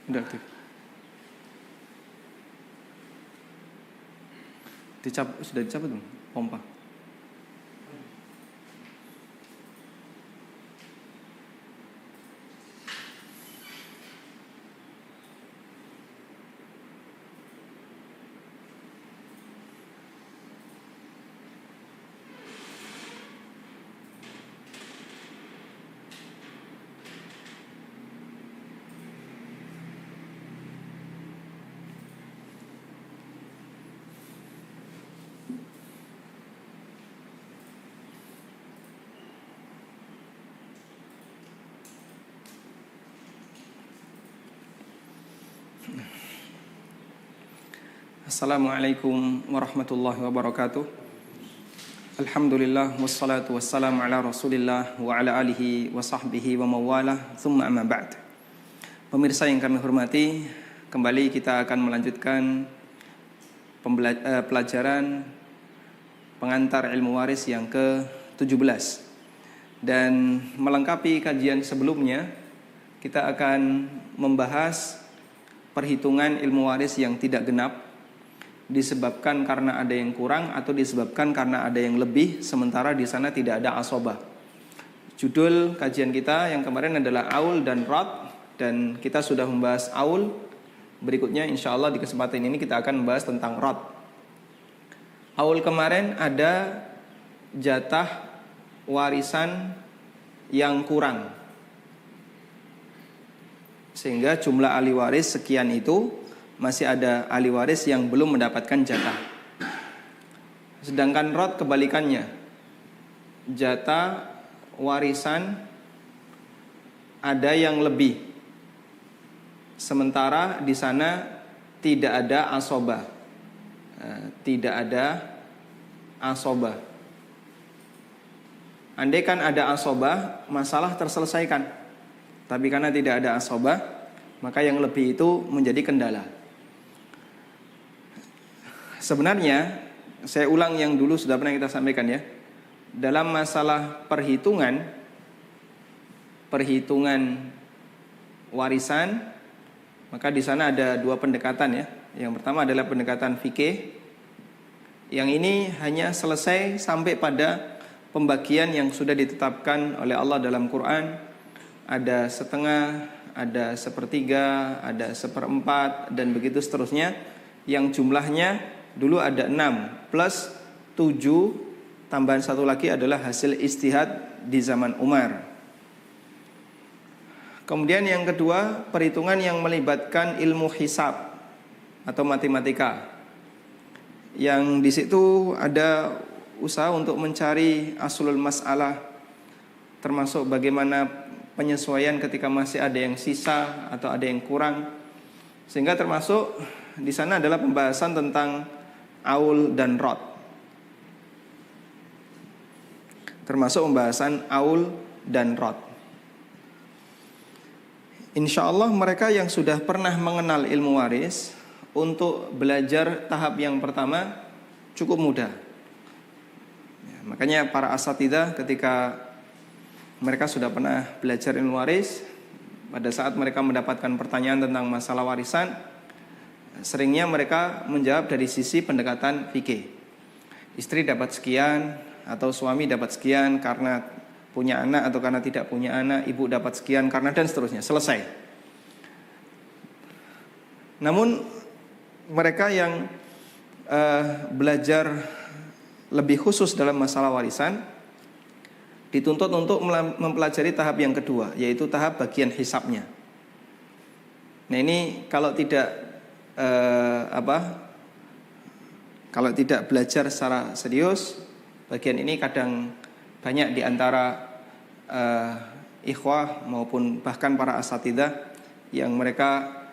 Udah aktif. Sudah dicabut belum? Pompa. Assalamualaikum warahmatullahi wabarakatuh. Alhamdulillah wassalatu wassalamu ala Rasulillah wa ala alihi wa sahbihi wa mawalah, thumma amma ba'd. Pemirsa yang kami hormati, kembali kita akan melanjutkan pelajaran pengantar ilmu waris yang ke-17. Dan melengkapi kajian sebelumnya, kita akan membahas perhitungan ilmu waris yang tidak genap, disebabkan karena ada yang kurang atau disebabkan karena ada yang lebih, sementara di sana tidak ada asobah. Judul kajian kita yang kemarin adalah aul dan rod, dan kita sudah membahas aul. Berikutnya insya Allah di kesempatan ini kita akan membahas tentang rod. Aul kemarin ada jatah warisan yang kurang, sehingga jumlah ahli waris sekian itu, masih ada ahli waris yang belum mendapatkan jatah. Sedangkan rod kebalikannya, jatah warisan ada yang lebih, sementara di sana tidak ada asobah. Tidak ada asobah. Andai kan ada asobah, masalah terselesaikan. Tapi karena tidak ada asobah, maka yang lebih itu menjadi kendala. Sebenarnya, saya ulang yang dulu sudah pernah kita sampaikan ya. Dalam masalah perhitungan warisan, maka di sana ada dua pendekatan ya. Yang pertama adalah pendekatan fikih. Yang ini hanya selesai sampai pada pembagian yang sudah ditetapkan oleh Allah dalam Quran. Ada setengah, ada sepertiga, ada seperempat, dan begitu seterusnya. Yang jumlahnya dulu ada 6 plus 7, tambahan 1 lagi adalah hasil ijtihad di zaman Umar. Kemudian yang kedua, perhitungan yang melibatkan ilmu hisab atau matematika. Yang di situ ada usaha untuk mencari aslul mas'alah, termasuk bagaimana penyesuaian ketika masih ada yang sisa atau ada yang kurang. Sehingga termasuk di sana adalah pembahasan tentang aul dan rod. Termasuk pembahasan aul dan rod. Insya Allah mereka yang sudah pernah mengenal ilmu waris, untuk belajar tahap yang pertama cukup mudah. Makanya para asatidzah ketika mereka sudah pernah belajar ilmu waris, pada saat mereka mendapatkan pertanyaan tentang masalah warisan, seringnya mereka menjawab dari sisi pendekatan fikih. Istri dapat sekian atau suami dapat sekian karena punya anak atau karena tidak punya anak, ibu dapat sekian karena, dan seterusnya, selesai. Namun mereka yang belajar lebih khusus dalam masalah warisan dituntut untuk mempelajari tahap yang kedua, yaitu tahap bagian hisabnya. Nah ini kalau tidak kalau tidak belajar secara serius, bagian ini kadang banyak di antara ikhwah maupun bahkan para asatidzah yang mereka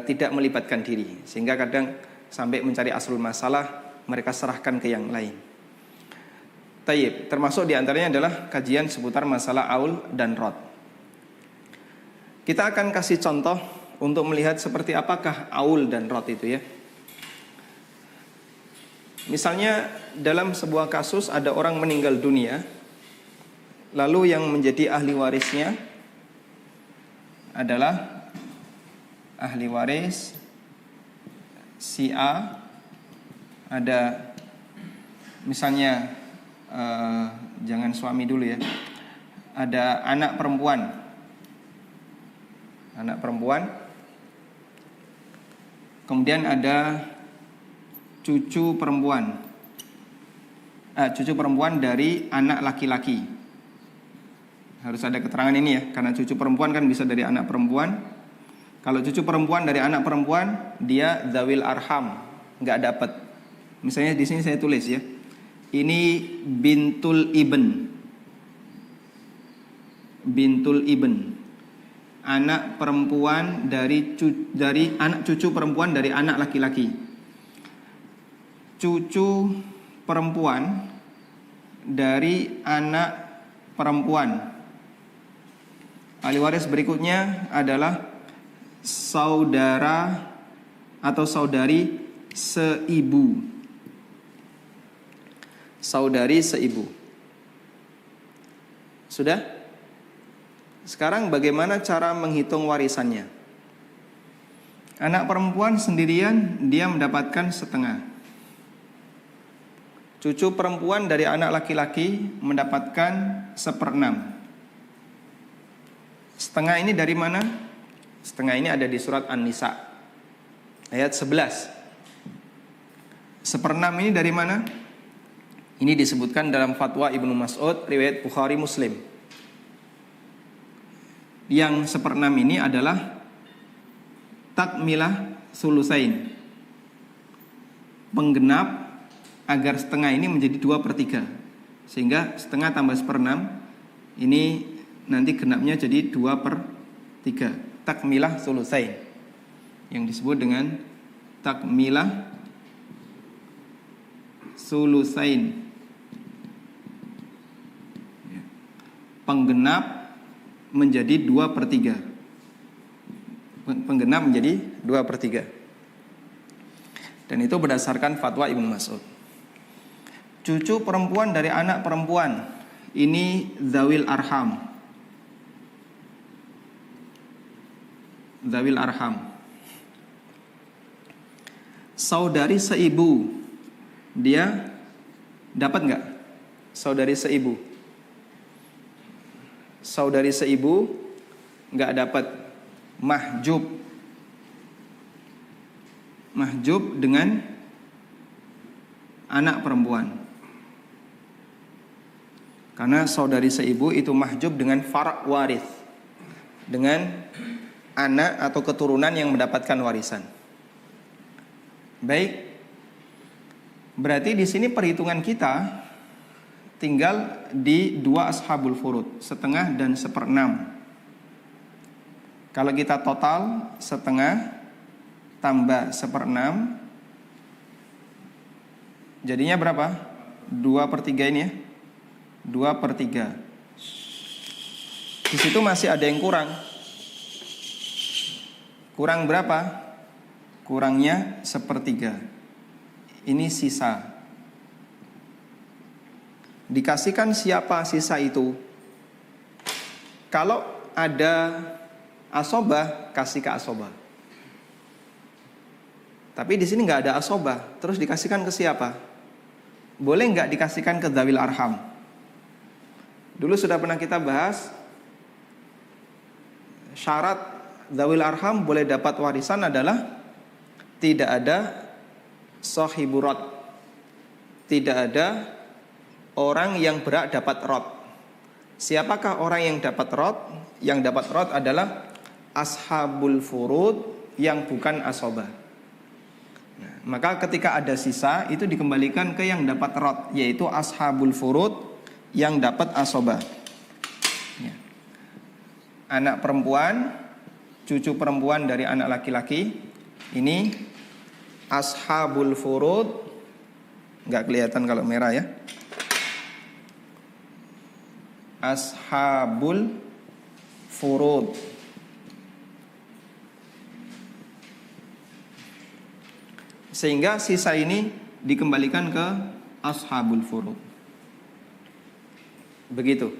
tidak melibatkan diri, sehingga kadang sampai mencari aslul masalah mereka serahkan ke yang lain. Tayyib, termasuk di antaranya adalah kajian seputar masalah aul dan rod. Kita akan kasih contoh untuk melihat seperti apakah aul dan rod itu ya. Misalnya dalam sebuah kasus ada orang meninggal dunia, lalu yang menjadi ahli warisnya adalah ahli waris si A, ada misalnya jangan suami dulu ya, ada anak perempuan, kemudian ada cucu perempuan dari anak laki-laki. Harus ada keterangan ini ya, karena cucu perempuan kan bisa dari anak perempuan. Kalau cucu perempuan dari anak perempuan, dia zawil arham, nggak dapat. Misalnya di sini saya tulis ya, ini bintul ibn, anak perempuan dari anak cucu perempuan dari anak laki-laki. Cucu perempuan dari anak perempuan. Ahli waris berikutnya adalah saudara atau saudari seibu. Saudari seibu. Sudah? Sekarang bagaimana cara menghitung warisannya? Anak perempuan sendirian dia mendapatkan setengah. Cucu perempuan dari anak laki-laki mendapatkan 1/6. Setengah ini dari mana? Setengah ini ada di surat An-Nisa ayat 11. 1/6 ini dari mana? Ini disebutkan dalam fatwa Ibnu Mas'ud riwayat Bukhari Muslim. Yang 1/6 ini adalah takmilah sulusain, penggenap agar setengah ini menjadi 2/3. Sehingga setengah tambah 1/6 ini nanti genapnya jadi 2/3. Takmilah sulusain, yang disebut dengan takmilah sulusain, penggenap menjadi 2/3. Penggenap menjadi 2/3. Dan itu berdasarkan fatwa Ibnu Mas'ud. Cucu perempuan dari anak perempuan ini zawil arham. Zawil arham. Saudari seibu, dia dapat nggak? Saudari seibu. Saudari seibu nggak dapat. Mahjub. Mahjub dengan anak perempuan. Karena saudari seibu itu mahjub dengan far' waris, dengan anak atau keturunan yang mendapatkan warisan. Baik. Berarti di sini perhitungan kita tinggal di 2 ashabul furud, setengah dan 1/6. Kalau kita total setengah tambah 1/6 jadinya berapa? 2/3 ini ya. 2/3. Di situ masih ada yang kurang. Kurang berapa? Kurangnya 1/3. Ini sisa. Dikasihkan siapa sisa itu? Kalau ada asobah, kasih ke asobah. Tapi di sini nggak ada asobah, terus dikasihkan ke siapa? Boleh nggak dikasihkan ke dzawil arham? Dulu sudah pernah kita bahas syarat dzawil arham boleh dapat warisan adalah tidak ada sahiburat, tidak ada orang yang berhak dapat rot. Siapakah orang yang dapat rot? Yang dapat rot adalah ashabul furud yang bukan asobah. Nah, maka ketika ada sisa itu dikembalikan ke yang dapat rot, yaitu ashabul furud yang dapat asobah. Ya. Anak perempuan, cucu perempuan dari anak laki-laki, ini ashabul furud. Nggak kelihatan kalau merah ya. Ashabul furud. Sehingga sisa ini dikembalikan ke ashabul furud. Begitu.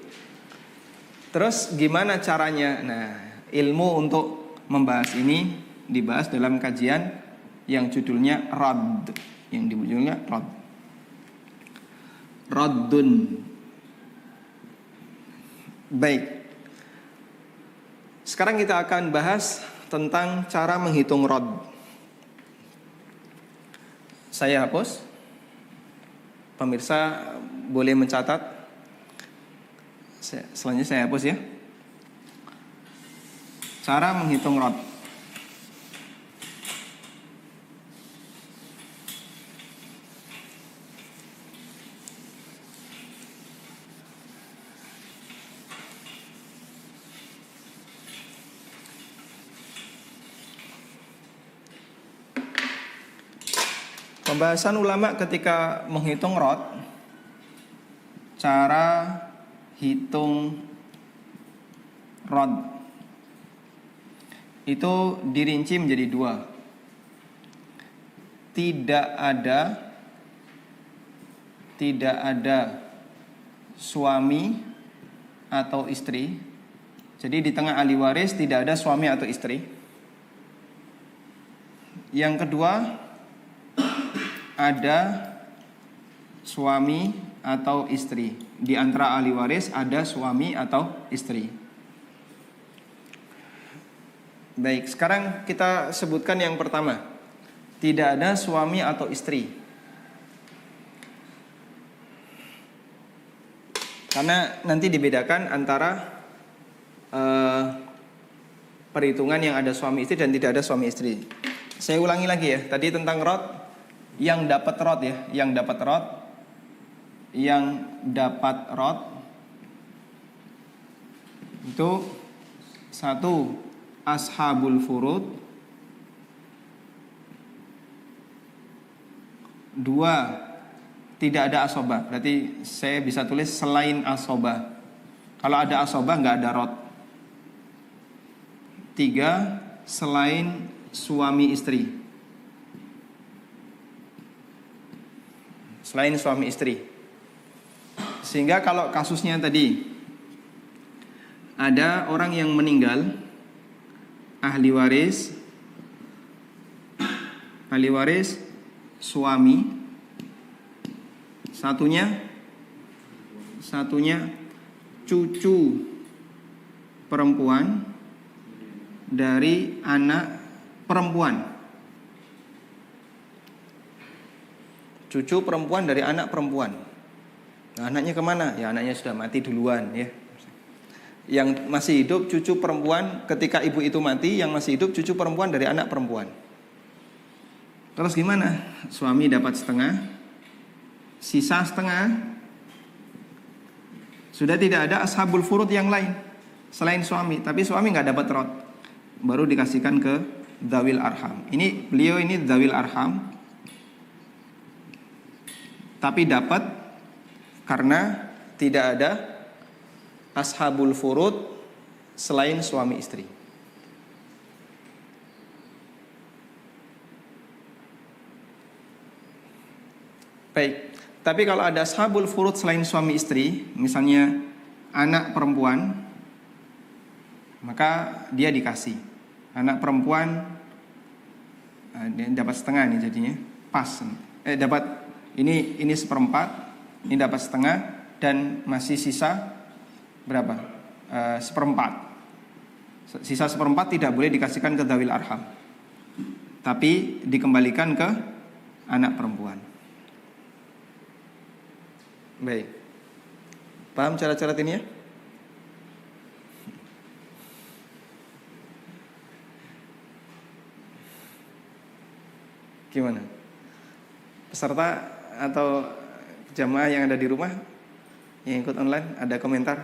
Terus gimana caranya? Nah, ilmu untuk membahas ini dibahas dalam kajian yang judulnya Radd, Raddun. Baik. Sekarang kita akan bahas tentang cara menghitung Radd. Saya hapus. Pemirsa boleh mencatat. Selanjutnya saya hapus ya. Cara menghitung Radd. Pembahasan ulama ketika menghitung Radd, cara hitung Radd itu dirinci menjadi dua. Tidak ada suami atau istri. Jadi di tengah ahli waris tidak ada suami atau istri. Yang kedua, ada suami atau istri. Di antara ahli waris ada suami atau istri. Baik, sekarang kita sebutkan yang pertama. Tidak ada suami atau istri. Karena nanti dibedakan antara perhitungan yang ada suami istri dan tidak ada suami istri. Saya ulangi lagi ya. Tadi tentang Radd, yang dapat Radd ya, yang dapat Radd itu satu, ashabul furud. Dua, tidak ada asobah. Berarti saya bisa tulis selain asobah. Kalau ada asobah nggak ada Radd. Tiga, selain suami istri. Selain suami istri. Sehingga kalau kasusnya tadi ada orang yang meninggal, ahli waris suami, satunya cucu perempuan dari anak perempuan. Cucu perempuan dari anak perempuan. Nah, anaknya kemana? Ya anaknya sudah mati duluan ya. Yang masih hidup cucu perempuan ketika ibu itu mati, yang masih hidup cucu perempuan dari anak perempuan. Terus gimana? Suami dapat setengah, sisa setengah. Sudah tidak ada ashabul furud yang lain selain suami, tapi suami nggak dapat Radd. Baru dikasihkan ke dzawil arham. Beliau ini dzawil arham, tapi dapat karena tidak ada ashabul furud selain suami istri. Baik, tapi kalau ada ashabul furud selain suami istri, misalnya anak perempuan, maka dia dikasih. Anak perempuan dia dapat setengah nih jadinya, pas. Dapat ini seperempat, ini dapat setengah, dan masih sisa berapa? Seperempat. Sisa seperempat tidak boleh dikasihkan ke dzawil arham, tapi dikembalikan ke anak perempuan. Baik, paham cara-cara ini ya? Gimana? Peserta atau jamaah yang ada di rumah yang ikut online, ada komentar?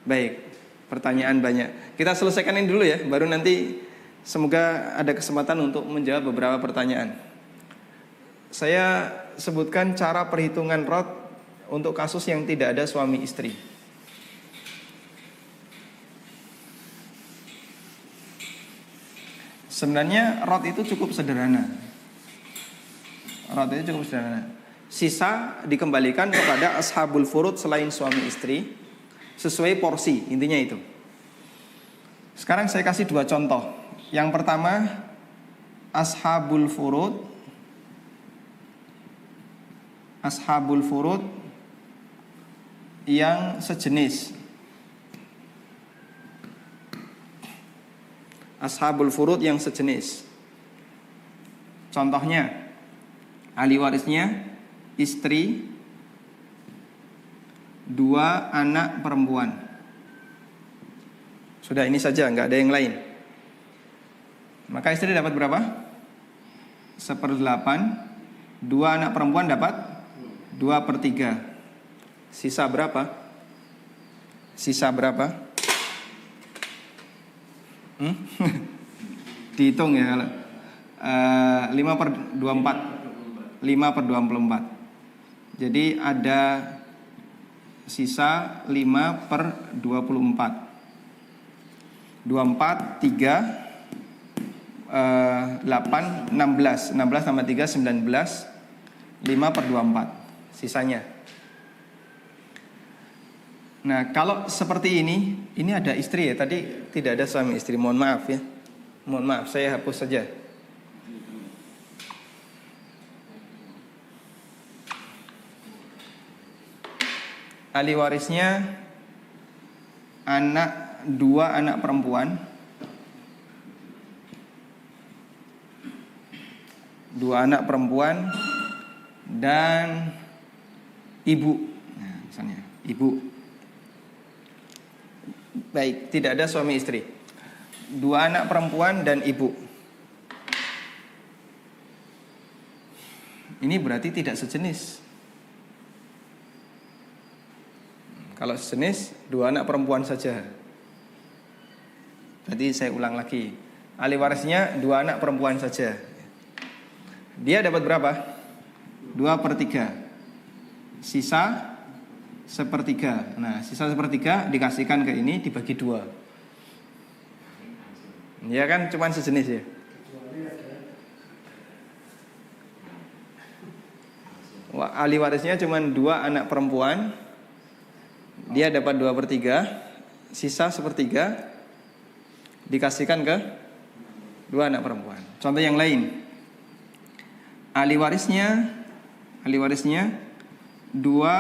Baik, pertanyaan banyak. Kita selesaikan ini dulu ya, baru nanti semoga ada kesempatan untuk menjawab beberapa pertanyaan. Saya sebutkan cara perhitungan Radd untuk kasus yang tidak ada suami istri. Sebenarnya Radd itu cukup sederhana. Sisa dikembalikan kepada ashabul furud selain suami istri sesuai porsi, intinya itu. Sekarang saya kasih dua contoh. Yang pertama, ashabul furud. Ashabul furud yang sejenis. Ashabul furud yang sejenis. Contohnya, ahli warisnya istri, 2 anak perempuan. Sudah ini saja, nggak ada yang lain. Maka istri dapat berapa? 1/8. 2 anak perempuan dapat 2/3. Sisa berapa? Sisa berapa? Dihitung ya. 5/24. 5/24. Jadi ada sisa 5/24. 24, 3, 8, 16. 16 tambah 3, 19. 5/24 sisanya. Nah, kalau seperti ini ada istri ya. Tadi tidak ada suami istri. Mohon maaf ya. Mohon maaf, saya hapus saja. Ahli warisnya 2 anak perempuan, 2 anak perempuan dan ibu. Nah, misalnya ibu. Baik, tidak ada suami istri. 2 anak perempuan dan ibu. Ini berarti tidak sejenis. Kalau sejenis 2 anak perempuan saja. Berarti saya ulang lagi. Ahli warisnya 2 anak perempuan saja. Dia dapat berapa? 2/3. Sisa 1/3. Nah, sisa 1/3 dikasihkan ke ini dibagi 2. Ya kan cuman sejenis ya. Ahli warisnya cuman 2 anak perempuan. Dia dapat 2/3. Sisa 1/3 dikasihkan ke 2 anak perempuan. Contoh yang lain. Ahli warisnya 2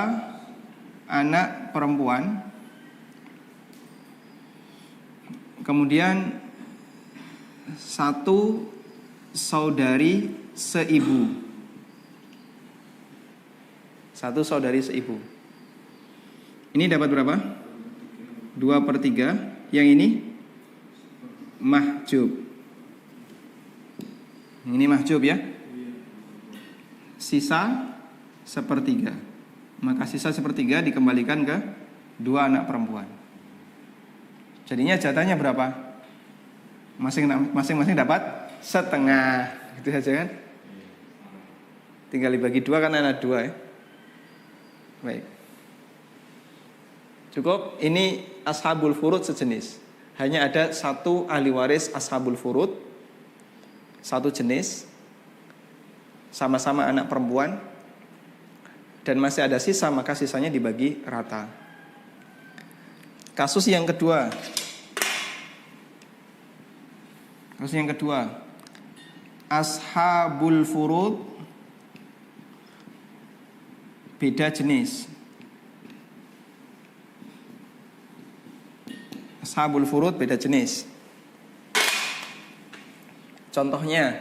anak perempuan. Kemudian 1 saudari seibu. 1 saudari seibu. Ini dapat berapa? 2/3. Yang ini mahjub. Ini mahjub ya. Sisa 1/3. Maka sisa 1/3 dikembalikan ke 2 anak perempuan. Jadinya jatahnya berapa? Masing-masing dapat setengah. Gitu saja kan. Tinggal dibagi 2 kan ada 2 ya. Baik. Cukup. Ini ashabul furud sejenis. Hanya ada 1 ahli waris ashabul furud, 1 jenis, sama-sama anak perempuan, dan masih ada sisa, maka sisanya dibagi rata. Kasus yang kedua. Ashabul furud beda jenis. Ashabul furud beda jenis. Contohnya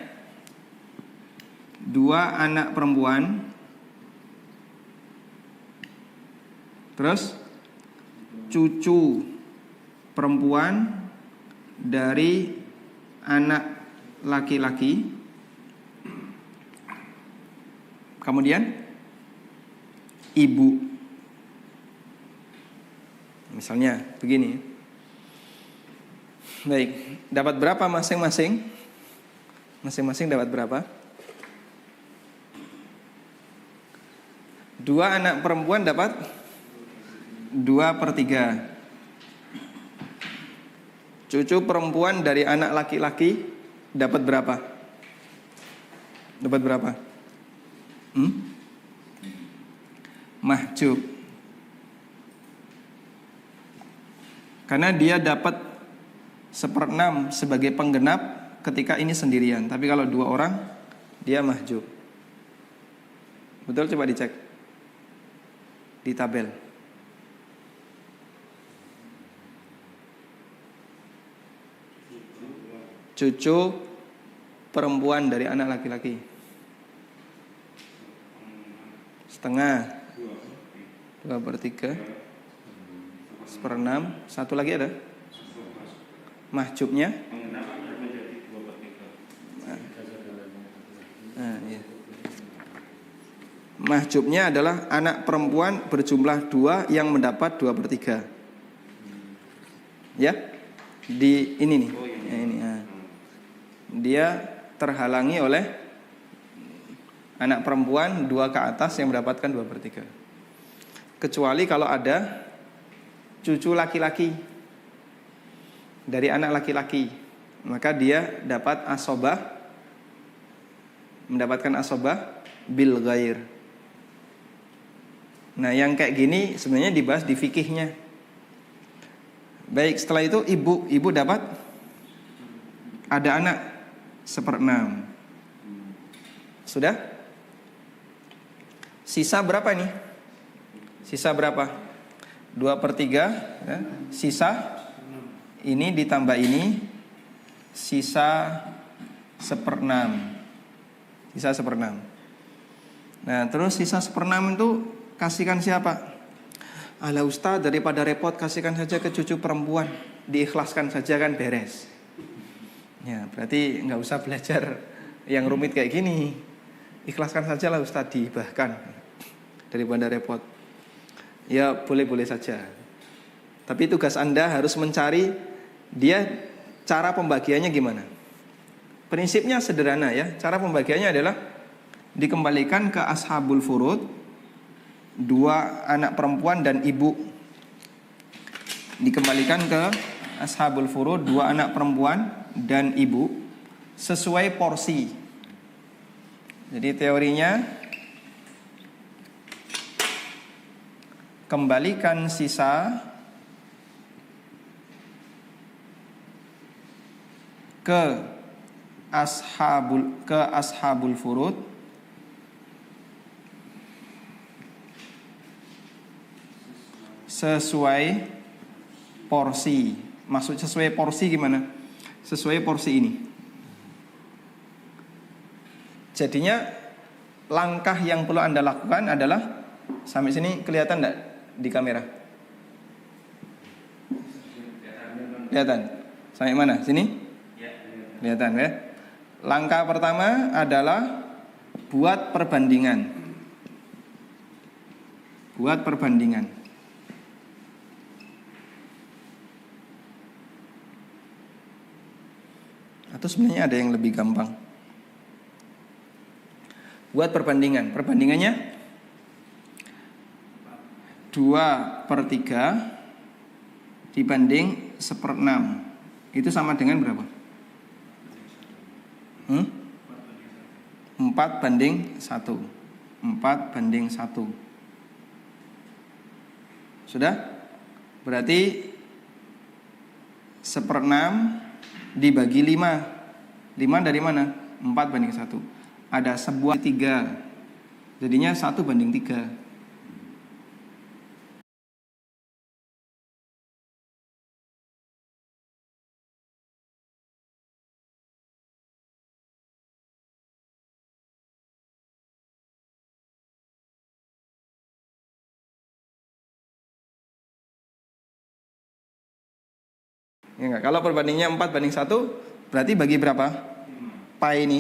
2 anak perempuan, terus cucu perempuan dari anak laki-laki, kemudian ibu. Misalnya begini. Baik, dapat berapa masing-masing? Masing-masing dapat berapa? 2 anak perempuan dapat 2/3. Cucu perempuan dari anak laki-laki dapat berapa? Dapat berapa? Mahjub. Karena dia dapat 1/6 sebagai penggenap ketika ini sendirian. Tapi kalau 2 orang, dia mahjub. Betul, coba dicek di tabel. Cucu perempuan dari anak laki-laki. Setengah. 2/3. 1/6. Satu lagi ada? Mahjubnya? Iya. Mahjubnya adalah anak perempuan berjumlah 2 yang mendapat 2/3. Ya? Di ini nih. Ya, ini. Dia terhalangi oleh anak perempuan 2 ke atas yang mendapatkan 2/3. Kecuali kalau ada cucu laki-laki dari anak laki-laki, maka dia dapat asobah, mendapatkan asobah bil ghair. Nah, yang kayak gini sebenarnya dibahas di fikihnya. Baik, setelah itu ibu dapat, ada anak 1/6. Sudah? Sisa berapa ini? Sisa berapa? 2/3 ya. Sisa ini ditambah ini, sisa 1/6. Sisa 1/6. Nah, terus sisa 1/6 itu kasihkan siapa? Alah Ustaz, daripada repot kasihkan saja ke cucu perempuan, diikhlaskan saja kan beres. Ya, berarti nggak usah belajar yang rumit kayak gini. Ikhlaskan saja lah Ustaz, dihibahkan daripada repot. Ya, boleh-boleh saja. Tapi tugas Anda harus mencari dia cara pembagiannya gimana. Prinsipnya sederhana ya. Cara pembagiannya adalah dikembalikan ke ashabul furud, 2 anak perempuan dan ibu. Dikembalikan ke ashabul furud, 2 anak perempuan dan ibu sesuai porsi. Jadi teorinya, kembalikan sisa ke ashabul furud sesuai porsi. Maksud sesuai porsi gimana? Sesuai porsi ini. Jadinya langkah yang perlu Anda lakukan adalah, sampai sini kelihatan enggak di kamera? Kelihatan? Sampai mana? Sini? Kelihatan ya? Langkah pertama adalah buat perbandingan. Buat perbandingan. Atau sebenarnya ada yang lebih gampang. Buat perbandingan. Perbandingannya 2/3 dibanding 1/6. Itu sama dengan berapa? 4/1. 4/1. Sudah? Berarti 1/6 dibagi 5. 5 dari mana? 4/1. Ada sebuah 3. Jadinya 1/3. Ya enggak? Kalau perbandingannya 4/1, berarti bagi berapa? Pi ini.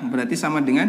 Berarti sama dengan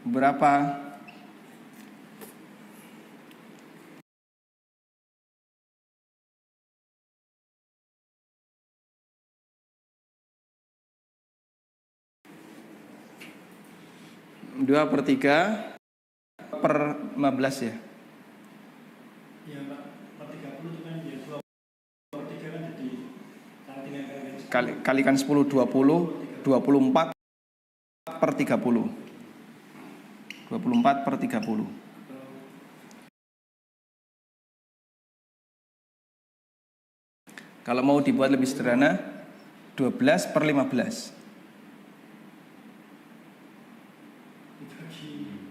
berapa dua per 3 per 15 ya? Ya Pak, per 30 itu kan ya 2 per 3 kan jadi Kalikan 10, 20, 24 per 30. 24 per 30. Kalau mau dibuat lebih sederhana, 12 per 15.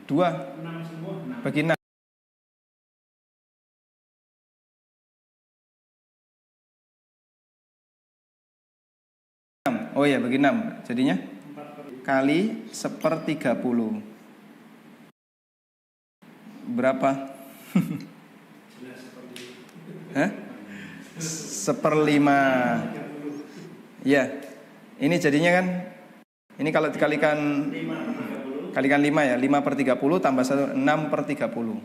2 6 semua, 6. bagi 6. Oh ya, bagi 6. Jadinya kali 1/30. Berapa? Hah? 1/5. Ya. Ini jadinya kan, ini kalau dikalikan 5 ya, 5/30 tambah 1, 6/30.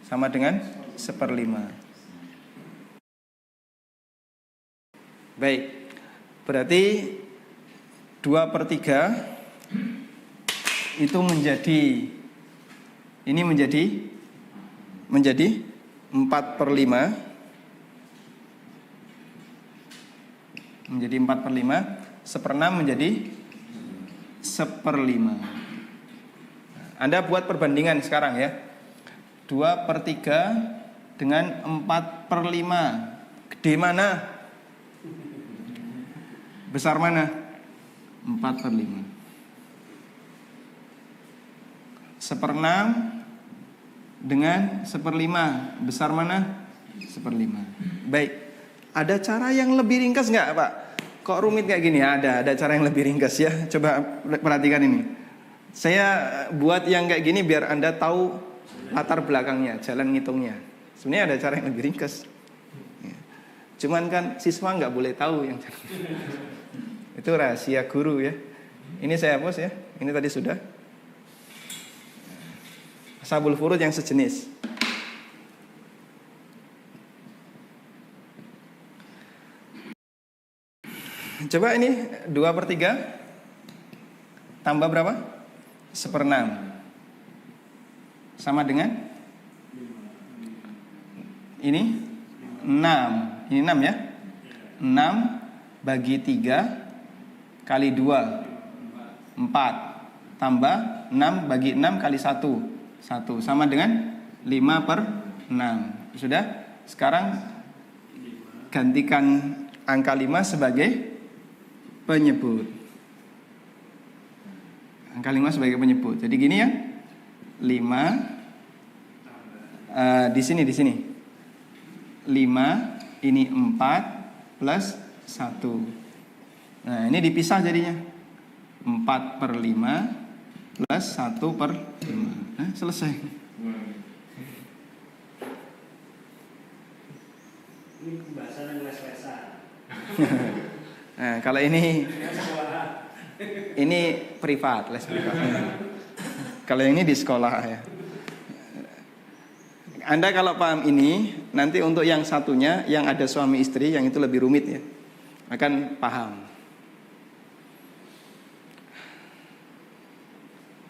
Sama dengan 1/5. Baik. Berarti 2 per 3 itu menjadi, ini menjadi 4 per 5. Menjadi 4 per 5. 1/6 menjadi 1/5. Anda buat perbandingan sekarang ya. 2 per 3 dengan 4 per 5. Gede mana? Besar mana? 4 per 5. 1/6 dengan 1/5. Besar mana? 1/5. Baik. Ada cara yang lebih ringkas nggak Pak? Kok rumit kayak gini? Ada cara yang lebih ringkas ya. Coba perhatikan ini. Saya buat yang kayak gini biar Anda tahu latar belakangnya, jalan ngitungnya. Sebenarnya ada cara yang lebih ringkas. Cuman kan siswa nggak boleh tahu yang itu rahasia guru ya. Ini saya hapus ya. Ini tadi sudah. Ashabul furud yang sejenis. Coba ini 2 per 3 tambah berapa? 1/6. Sama dengan ini 6. Ini 6 ya. 6 bagi 3 kali 2 4 tambah 6 bagi 6 kali 1 1 sama dengan 5 per 6. Sudah? Sekarang gantikan angka 5 sebagai penyebut. Angka 5 sebagai penyebut. Jadi gini ya. 5 di sini 5 ini 4 plus 1. Nah, ini dipisah jadinya. 4 per 5 plus 1 per 5. Nah, selesai. Ini pembahasan les-lesan. Nah, kalau ini privat, les privat. Kalau ini di sekolah ya. Anda kalau paham ini, nanti untuk yang satunya yang ada suami istri yang itu lebih rumit ya. Akan paham.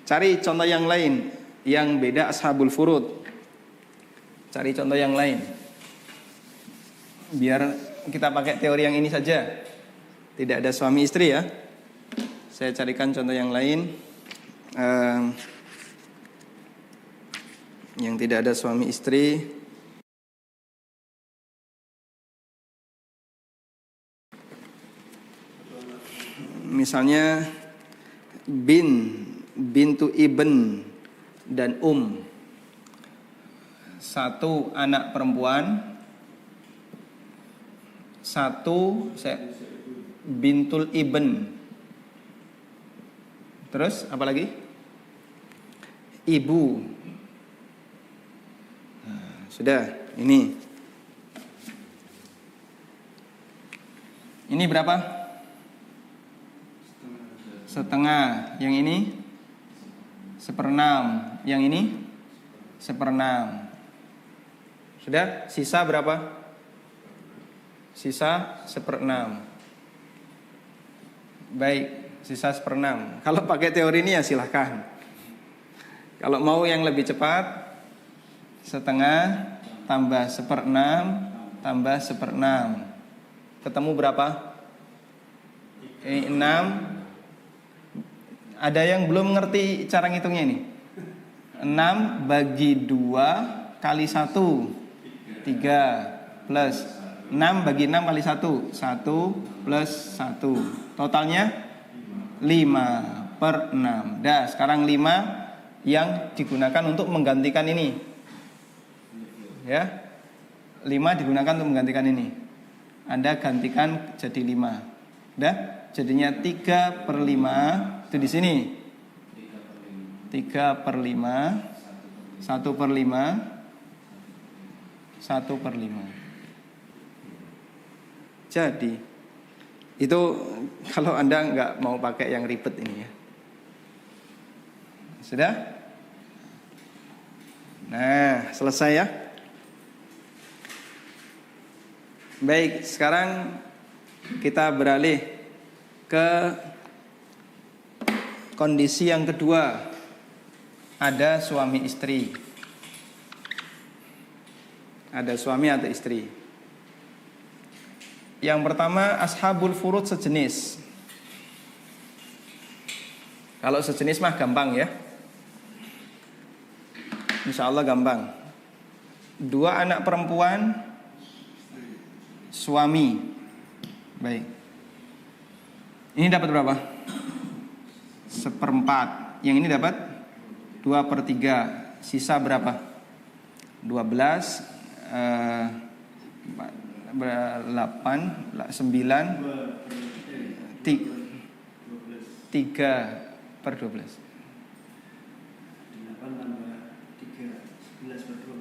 Cari contoh yang lain yang beda ashabul furud. Cari contoh yang lain. Biar kita pakai teori yang ini saja. Tidak ada suami istri ya. Saya carikan contoh yang lain yang tidak ada suami istri. Misalnya bintu ibn dan satu anak perempuan, satu bintul ibn, terus apa lagi? Ibu. Nah, sudah ini berapa? Setengah. Yang ini 1/6. Yang ini 1/6. Sudah? Sisa berapa? Sisa 1/6. Baik, sisa 1/6. Kalau pakai teori ini ya silahkan. Kalau mau yang lebih cepat, 1/2 tambah 1/6 tambah 1/6. Ketemu berapa? Ini 6. Ada yang belum ngerti cara ngitungnya ini? 6 bagi 2 kali 1 3 plus 6 bagi 6 kali 1 1 plus 1. Totalnya 5/6. Dah, sekarang 5 yang digunakan untuk menggantikan ini. Ya. 5 digunakan untuk menggantikan ini. Anda gantikan jadi 5. Dah, jadinya 3/5 itu di sini. 3/5 1/5 1/5. Jadi itu kalau Anda nggak mau pakai yang ribet ini ya. Sudah? Nah, selesai ya. Baik, sekarang kita beralih ke kondisi yang kedua. Ada suami istri. Ada suami atau istri. Yang pertama, ashabul furud sejenis. Kalau sejenis mah gampang ya. Insya Allah gampang. 2 anak perempuan, suami. Baik. Ini dapat berapa? 1/4. Yang ini dapat 2/3. Sisa berapa? 12 8 9 3/12.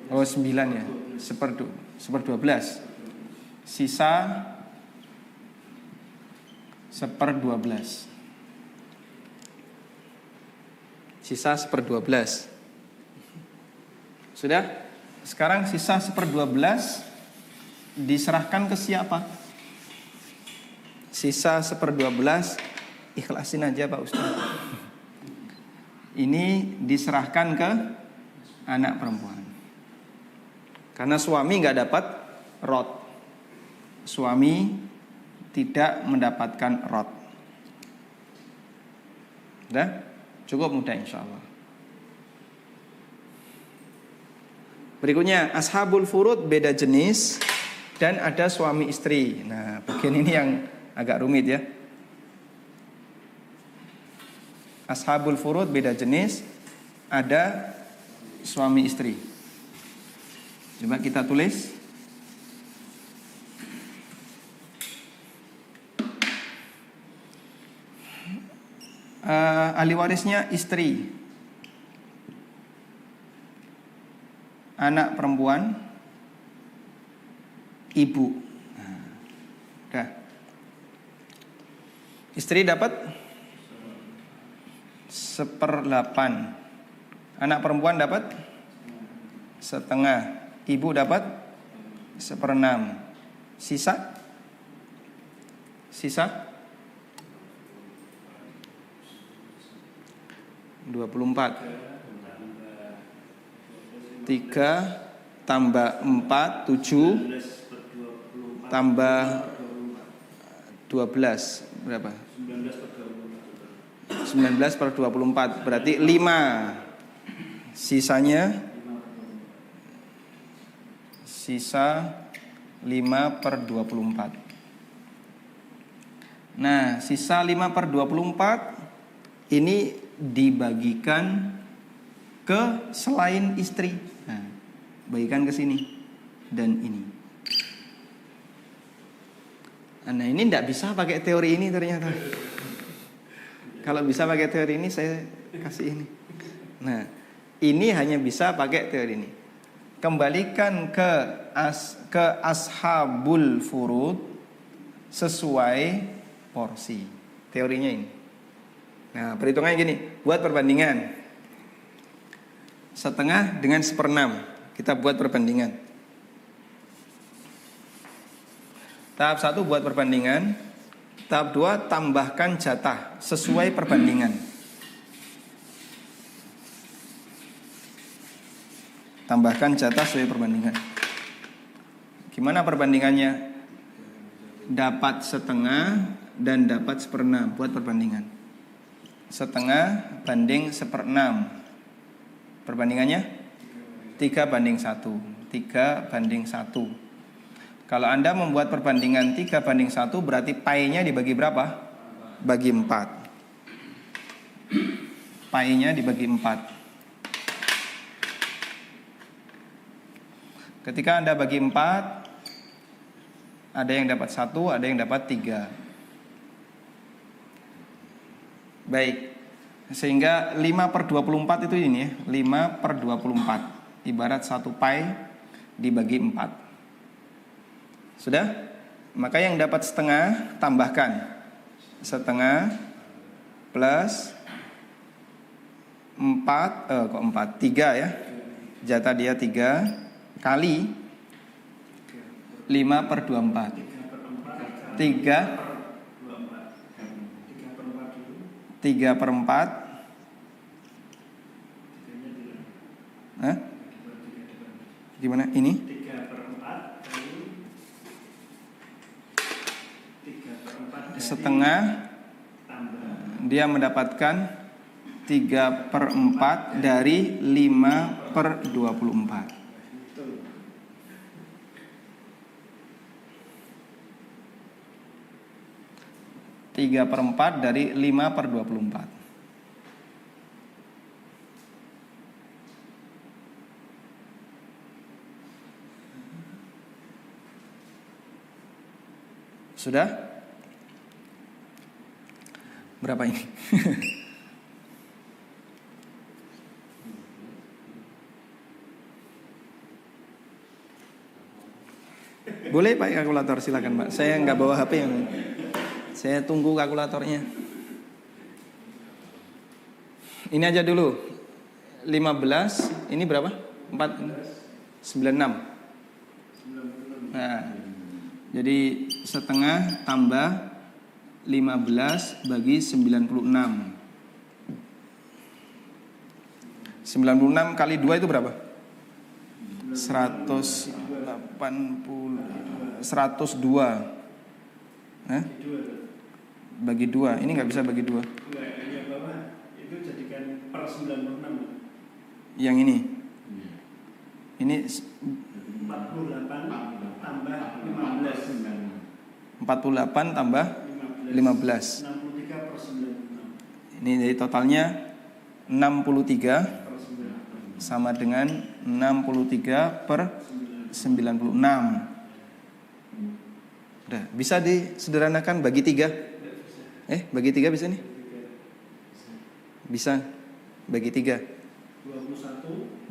Oh 9 ya. 1/12. Sisa 1/12. Sisa 1/12. Sudah? Sekarang sisa 1/12 diserahkan ke siapa? Sisa 1/12 ikhlasin aja Pak Ustaz. Ini diserahkan ke anak perempuan. Karena suami nggak dapat rot. Suami tidak mendapatkan rot. Udah? Cukup mudah insya Allah. Berikutnya ashabul furud beda jenis dan ada suami istri. Nah, bagian ini yang agak rumit ya. Ashabul furud beda jenis, ada suami istri. Coba kita tulis. Ahli warisnya istri, anak perempuan, ibu. Nah, istri dapat 1/8, anak perempuan dapat 1/2, ibu dapat 1/6. Sisa 24. 3 tambah 4 7 tambah 12 berapa? 19/24 berarti 5. Sisanya sisa 5/24. Nah, sisa 5/24 ini dibagikan ke selain istri. Nah, bagikan ke sini dan ini. Nah, ini tidak bisa pakai teori ini ternyata. Kalau bisa pakai teori ini saya kasih ini. Nah, ini hanya bisa pakai teori ini. Kembalikan ke ashabul furud sesuai porsi. Teorinya ini. Nah, perhitungannya gini, buat perbandingan. setengah dengan 1/6. Kita buat perbandingan. Tahap 1 buat perbandingan. Tahap 2 tambahkan jatah sesuai perbandingan. Tambahkan jatah sesuai perbandingan. Gimana perbandingannya? Dapat setengah dan dapat 1/6. Buat perbandingan. Setengah banding 1/6. Perbandingannya 3/1. 3/1. Kalau Anda membuat perbandingan 3/1, berarti pai-nya dibagi berapa? Bagi 4. Pai-nya dibagi 4. Ketika Anda bagi 4, ada yang dapat 1, ada yang dapat 3. Baik. Sehingga 5/24 itu ini ya, 5/24. Ibarat 1 pai dibagi 4. Sudah? Maka yang dapat setengah tambahkan. Setengah plus 4, 3 ya. Jatah dia 3 kali 5/24. 3/4. Hah? Gimana ini? 3/4 kali 3/4 setengah dia mendapatkan 3/4 dari 5/24. 3/4 dari 5/24. Sudah? Berapa ini? Boleh pakai kalkulator, silakan Pak. Saya nggak bawa HP yang saya tunggu kalkulatornya. Ini aja dulu. 15, ini berapa? 96. Nah, jadi setengah tambah 15 bagi 96. 96 kali 2 itu berapa? 102. Hah? Bagi 2, ini nggak bisa bagi 2. Yang bawah itu jadikan per 96. Yang ini 48 tambah 15. 48 tambah 15. 63/96. Ini jadi totalnya 63 sama dengan 63/96. Udah, bisa disederhanakan bagi 3. Bagi 3 bisa nih? Bisa bagi 3.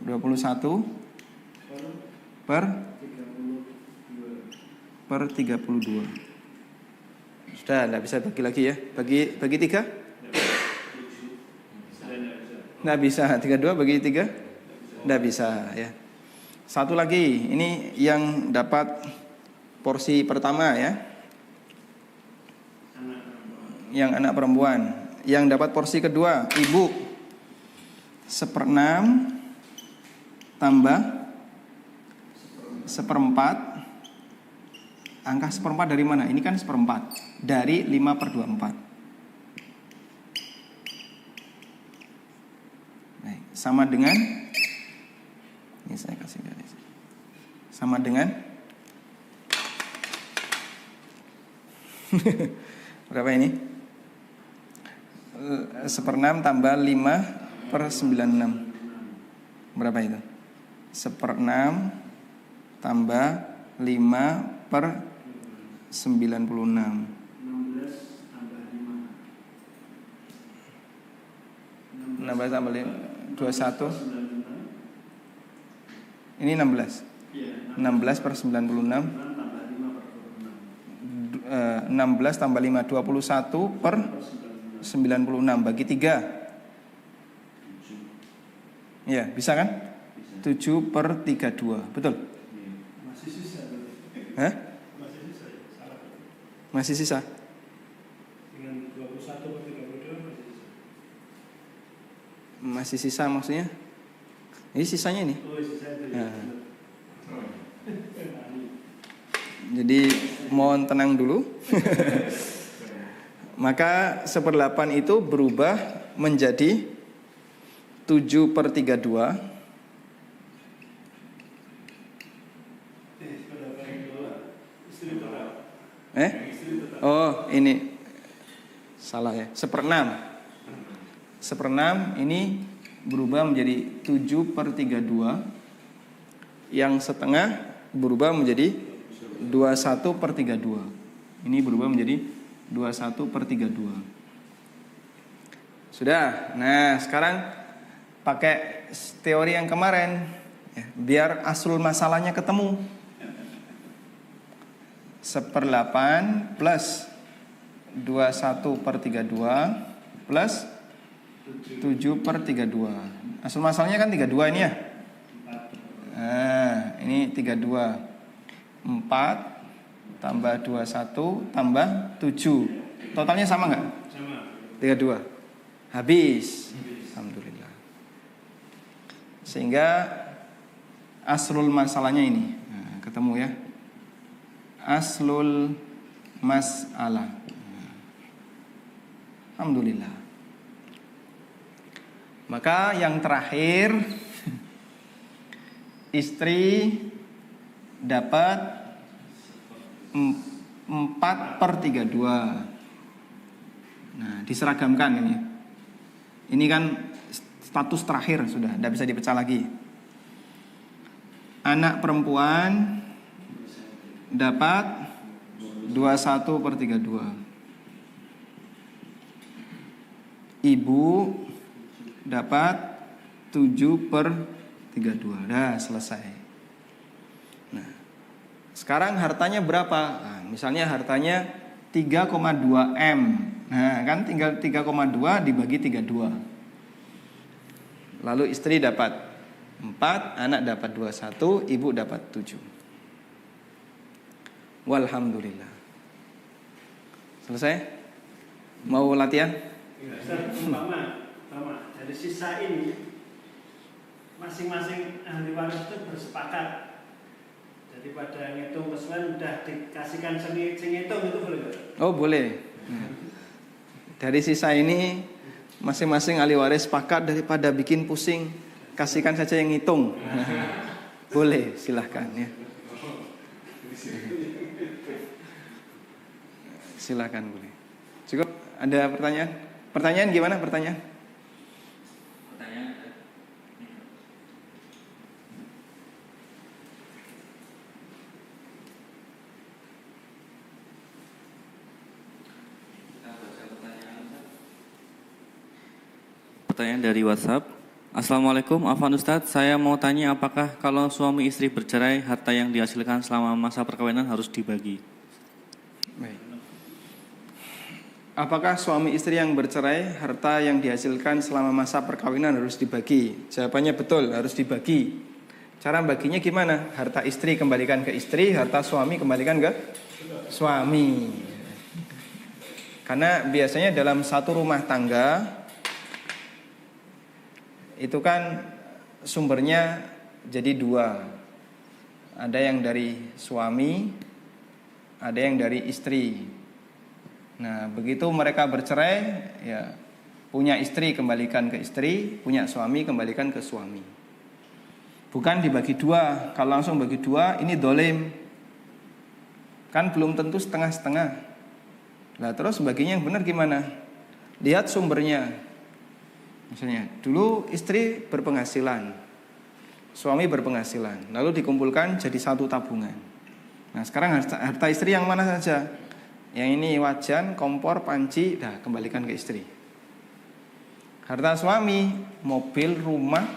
21 per 32. Sudah, enggak bisa bagi lagi ya. Bagi 3? Enggak bisa. 32 bagi 3? Enggak bisa ya. Satu lagi, ini yang dapat porsi pertama ya. Yang anak perempuan. Yang dapat porsi kedua, ibu. 1/6 tambah 1/4. Angka 1/4 dari mana? Ini kan 1/4 dari 5/24. Baik, sama dengan, ini saya kasih garis. Sama dengan berapa ini? 1/6 tambah 5/96. Berapa itu? 1/6 tambah 5/96. 16 tambah 5 21. Ini 16. 16/96. 16 tambah 5 21/96 bagi 3. Ya, bisa kan? 7/32, betul? Masih sisa. Hah? Masih sisa ya? Salah. Masih sisa? Dengan 21/32 masih sisa. Masih sisa maksudnya? Ini sisanya ini. Oh, sisa itu ya. Nah. Jadi mohon tenang dulu. Maka 1/8 itu berubah menjadi 7/32. Oh, ini salah ya. 1/6. 1/6 ini berubah menjadi 7/32. Yang setengah berubah menjadi 21/32. Ini berubah menjadi 21/32. Sudah. Nah, sekarang pakai teori yang kemarin ya, biar aslul masalahnya ketemu. 1/8 plus 21/32 plus 7/32. Aslul masalahnya kan 32 ini ya. Nah, ini 32. 4 tambah 21 tambah 7. Totalnya sama nggak? Sama. 32. Habis. Alhamdulillah. Sehingga aslul masalahnya ini. Nah, ketemu ya. Aslul mas'alah. Alhamdulillah. Maka yang terakhir, istri dapat 4/32. Nah, diseragamkan ini. Ini kan status terakhir sudah, tidak bisa dipecah lagi. Anak perempuan dapat 21/32. Ibu dapat 7/32. Dah selesai. Nah, sekarang hartanya berapa? Nah, misalnya hartanya 3,2 M. Nah, kan tinggal 3,2 dibagi 32. Lalu istri dapat 4, anak dapat 21, ibu dapat 7. Walhamdulillah. Selesai? Mau latihan? Umpama dari sisa ini masing-masing ahli waris itu bersepakat. Jadi pada ngitung kesuwen udah dikasihkan sing ngitung itu boleh nggak? Oh boleh. Dari sisa ini masing-masing ahli waris sepakat, daripada bikin pusing, kasihkan saja yang ngitung. Boleh, silahkan ya. Silahkan boleh. Cukup? Ada pertanyaan? Pertanyaan gimana pertanyaan? Pertanyaan dari WhatsApp. Assalamualaikum, Afwan Ustadz, saya mau tanya apakah kalau suami istri bercerai, harta yang dihasilkan selama masa perkawinan harus dibagi? Baik. Apakah suami istri yang bercerai, harta yang dihasilkan selama masa perkawinan harus dibagi? Jawabannya betul, harus dibagi. Cara baginya gimana? Harta istri kembalikan ke istri, harta suami kembalikan ke suami. Karena biasanya dalam satu rumah tangga itu kan sumbernya jadi dua. Ada yang dari suami, ada yang dari istri. Nah, begitu mereka bercerai, ya punya istri kembalikan ke istri, punya suami kembalikan ke suami. Bukan dibagi dua. Kalau langsung bagi dua, ini dolim. Kan belum tentu setengah-setengah. Nah, terus baginya yang benar gimana? Lihat sumbernya. Misalnya, dulu istri berpenghasilan, suami berpenghasilan, lalu dikumpulkan jadi satu tabungan. Nah, sekarang harta istri yang mana saja? Yang ini wajan, kompor, panci, dah kembalikan ke istri. Harta suami, mobil, rumah,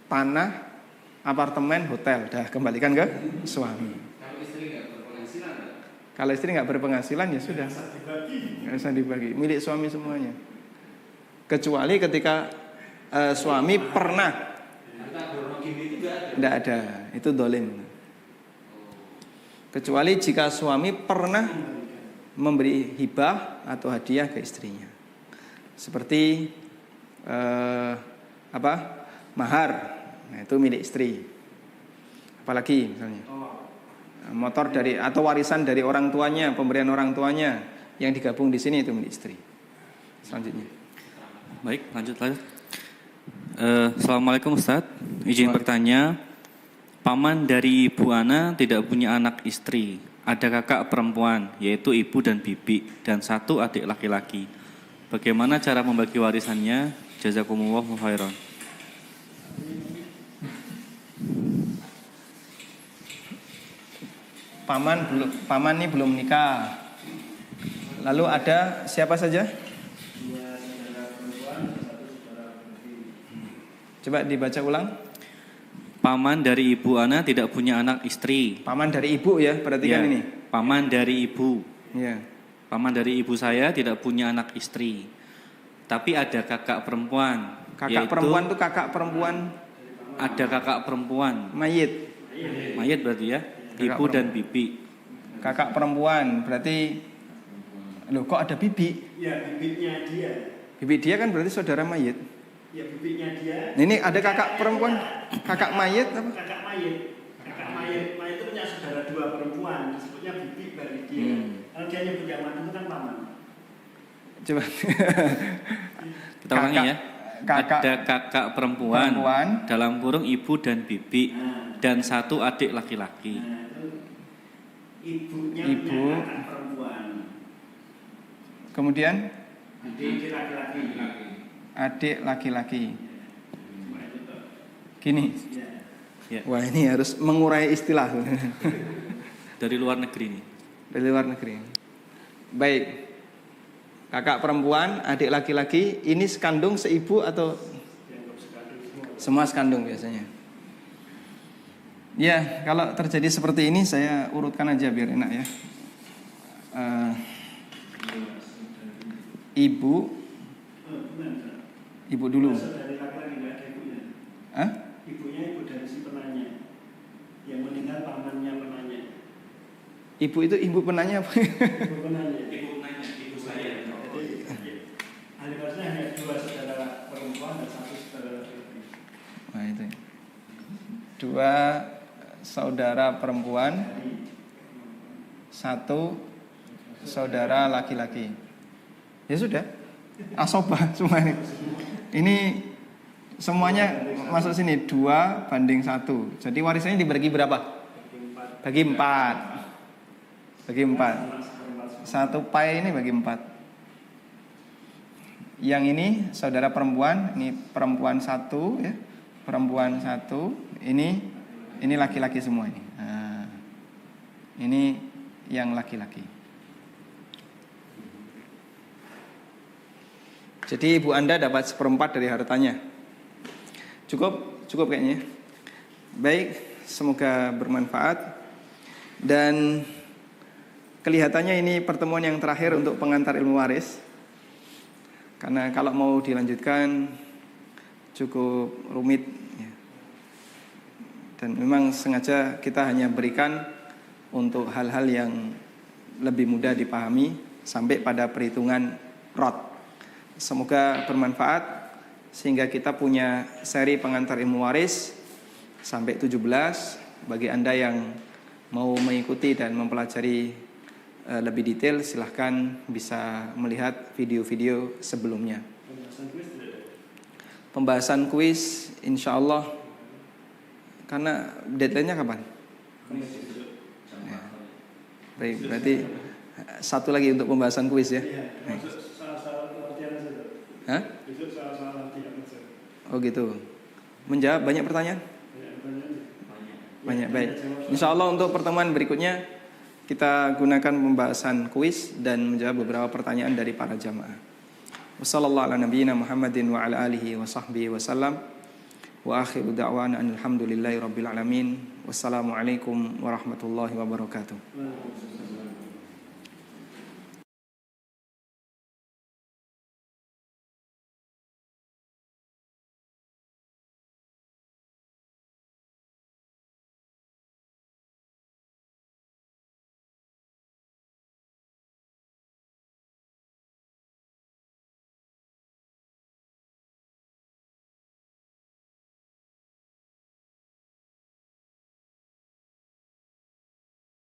tanah, apartemen, hotel, dah kembalikan ke suami. Kalau istri nggak berpenghasilan? Kalau istri nggak berpenghasilan ya sudah, nggak usah dibagi, milik suami semuanya. Kecuali ketika suami pernah. Tidak ada, itu dolim. Kecuali jika suami pernah memberi hibah atau hadiah ke istrinya, seperti mahar, nah itu milik istri. Apalagi misalnya motor dari atau warisan dari orang tuanya, pemberian orang tuanya yang digabung di sini itu milik istri. Selanjutnya. Baik, lanjut. Assalamualaikum Ustaz. Izin bertanya, paman dari Ibu Ana tidak punya anak istri. Ada kakak perempuan, yaitu ibu dan bibi, dan satu adik laki-laki. Bagaimana cara membagi warisannya? Jazakumullahu khairan. Paman ini belum nikah. Lalu ada siapa saja? Coba dibaca ulang. Paman dari Ibu Ana tidak punya anak istri. Paman dari ibu ya, perhatikan Ya, ini. paman dari ibu. Ya. Paman dari ibu saya tidak punya anak istri. Tapi ada kakak perempuan. Kakak perempuan itu kakak perempuan Ada kakak perempuan. mayit. Mayit berarti ya. Kakak Ibu dan bibi. Kakak perempuan berarti, loh kok ada bibi? Ya, bibitnya dia. Bibi dia kan berarti saudara mayit. Ya, bibitnya dia. Ini ada kakak perempuan, kakak mayit apa? Kakak mayit. Mayit itu punya saudara dua perempuan, disebutnya bibi bagi dia. Kalau dia nyebut yang mati itu kan paman. Coba. Kita ulangi ya. Ada kakak perempuan, dalam kurung ibu dan bibi, dan satu adik laki-laki. Nah, itu ibunya Ibu. punya kakak perempuan. Kemudian Adik laki-laki. adik laki-laki. Gini. Ya. Wah, ini harus mengurai istilah. Dari luar negeri nih. Dari luar negeri. Baik. Kakak perempuan, adik laki-laki, ini sekandung seibu atau semua sekandung biasanya? Ya, kalau terjadi seperti ini saya urutkan aja biar enak ya. Ibu dulu. Dari laki-laki nggak ada ibunya. Hah? Ibunya ibu dari si penanya. Yang meninggal pamannya penanya. Ibu itu ibu penanya apa? Ibu penanya. Ibu saya. Jadi ahli warisnya hanya dua saudara perempuan dan satu saudara laki-laki. Nah, itu. Dua saudara perempuan, satu saudara laki-laki. Ya sudah, asobah semua ini. Ini semuanya masuk sini 2:1. Jadi warisannya dibagi berapa? Bagi 4. Bagi 4. Satu pai ini bagi 4. Yang ini saudara perempuan, ini perempuan 1 ya. Perempuan 1, ini laki-laki semua ini. Nah, ini yang laki-laki. Jadi ibu Anda dapat 1/4 dari hartanya. Cukup kayaknya. Baik, semoga bermanfaat. Dan kelihatannya ini pertemuan yang terakhir untuk pengantar ilmu waris. Karena kalau mau dilanjutkan cukup rumit ya. Dan memang sengaja kita hanya berikan untuk hal-hal yang lebih mudah dipahami sampai pada perhitungan rot. Semoga bermanfaat sehingga kita punya seri pengantar ilmu waris sampai 17. Bagi Anda yang mau mengikuti dan mempelajari lebih detail, silahkan bisa melihat video-video sebelumnya. Pembahasan kuis insya Allah, karena deadline-nya kapan? Ya. Baik, berarti satu lagi untuk pembahasan kuis ya. Hah? Oh gitu. Menjawab banyak pertanyaan? Banyak, baik. Insya Allah untuk pertemuan berikutnya kita gunakan pembahasan kuis dan menjawab beberapa pertanyaan dari para jamaah. Wassallallahu ala nabiyyina Muhammadin wa ala alihi wa sahbihi wasallam. Wa akhiru da'wana alhamdulillahi rabbil alamin. Wassalamualaikum warahmatullahi wabarakatuh.